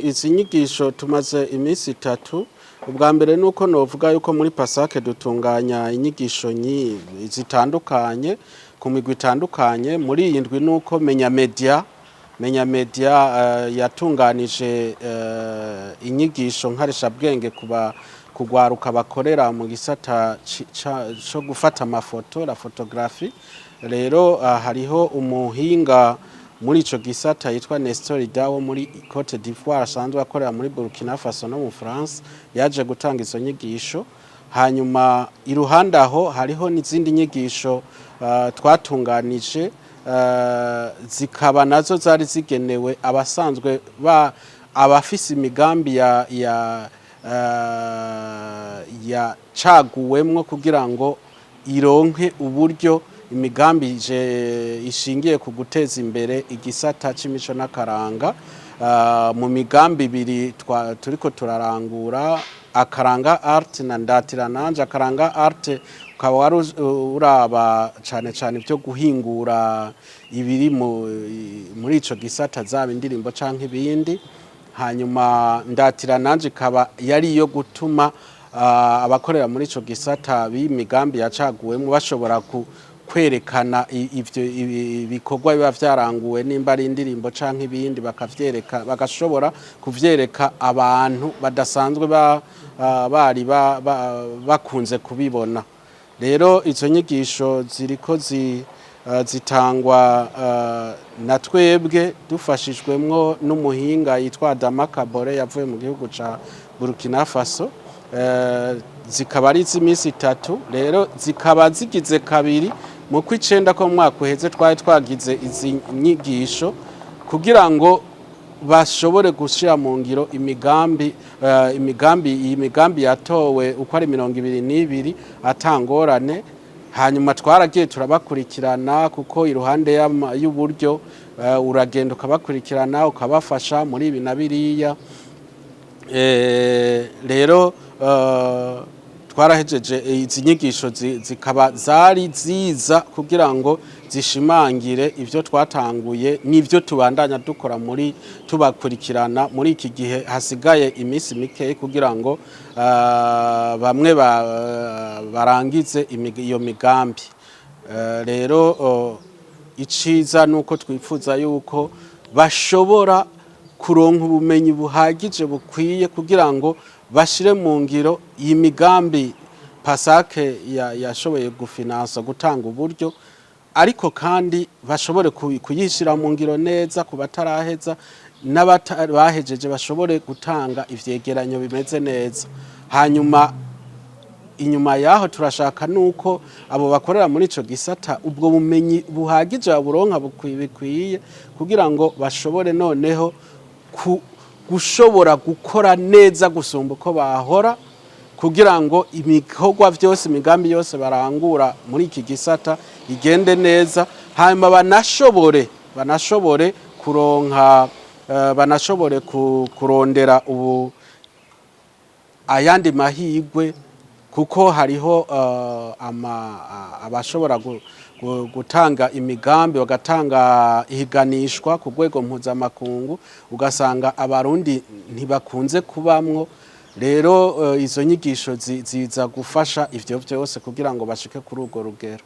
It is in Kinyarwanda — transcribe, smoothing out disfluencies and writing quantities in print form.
Izi nyigisho tumaze iminsi 3. Ubwa mbere nuko novuga yuko muri Pasake dutunganya inyigisho zitandukanye ku migwi itandukanye. Muri iyi ndwi nuko menya media yatunganije inyigisho nkarisha bwenge kugwaruka bakorera mu gisata cyo gufata amafoto, la photographie. Rero hariho umuhinga muri ico gisata yitwa Nestor Dawo muri Côte d'Ivoire asanzwe akorera muri Burkina Faso no mu France, yaje gutanga izo nyigisho. Hanyuma iruhande aho hariho n'izindi nyigisho twatunganije zikaba nazo zari zigenewe abasanzwe abafise imigambi ya caguwemwo kugira ngo ironke uburyo imigambi ishingiye ku guteza imbere igisata c'imico n'akaranga. Mu migambi ibiri turiko turarangura, akaranga art na ndatira nanje. Akaranga art ukaba wari uraba cane byo guhingura ibiri muri ico gisata, zaba indirimbo canke ibindi. Hanyuma ndatira nanje ikaba yari yo gutuma abakorera muri ico gisata b'imigambi yacaguwemo bashobora kwerekana ivyo ibikorwa biba vyaranguwe nimba ari indirimbo canke ibindi, bagashobora kuvyereka abantu badasanzwe bari bakunze kubibona. Rero izo nyigisho ziriko zitangwa na twebwe dufashijwemwo n'umuhinga yitwa Kure yavuye mu gihugu ca Burkina Faso. Zikaba ari iz'iminsi 3. Rero zikaba zigize kabiri mu kw'icenda ko mwaka uheze twari twagize izi nyigisho kugira ngo bashobore gushira mu ngiro imigambi yatowe uko ari 22 atangorane. Hanyuma twaragiye turabakurikirana kuko iruhande y'uburyo uragenda ukabakurikirana ukabafasha muri ibi na biriya. Rero twarahejeje izi nyigisho zikaba zari ziza kugira ngo zishimangire ivyo twatanguye n'ivyo tubandanya dukora muri tubakurikirana muri iki gihe hasigaye iminsi mike kugira ngo bamwe barangize iyo migambi. Rero iciza nuko twifuza yuko bashobora kuronka ubumenyi buhagije bukwiye kugira ngo bashire mu ngiro iyi migambi Pasake yashoboye gufinansa gutanga uburyo, ariko kandi bashobore kuyishira mu ngiro neza ku bataraheza n'abahejeje bashobore gutanga ivyegeranyo bimeze neza. Hanyuma inyuma yaho turashaka nuko abo bakorera muri ico gisata ubwo bumenyi buhagije baburonka bukwiye kugira ngo bashobore noneho gushobora gukora neza gusumba uko bahora, kugira ngo ibikorwa vyose imigambi yose barangura muri iki gisata igende neza. Hanyuma banashobore kuronka kurondera ayandi mahigwe, kuko hariho abashobora gutanga imigambi bagatanga ihiganishwa ku rwego mpuzamakungu, ugasanga abarundi ntibakunze kubamwo. Rero izo nyigisho ziza gufasha ivyo vyose kugira ngo bashike kuri urwo rugero.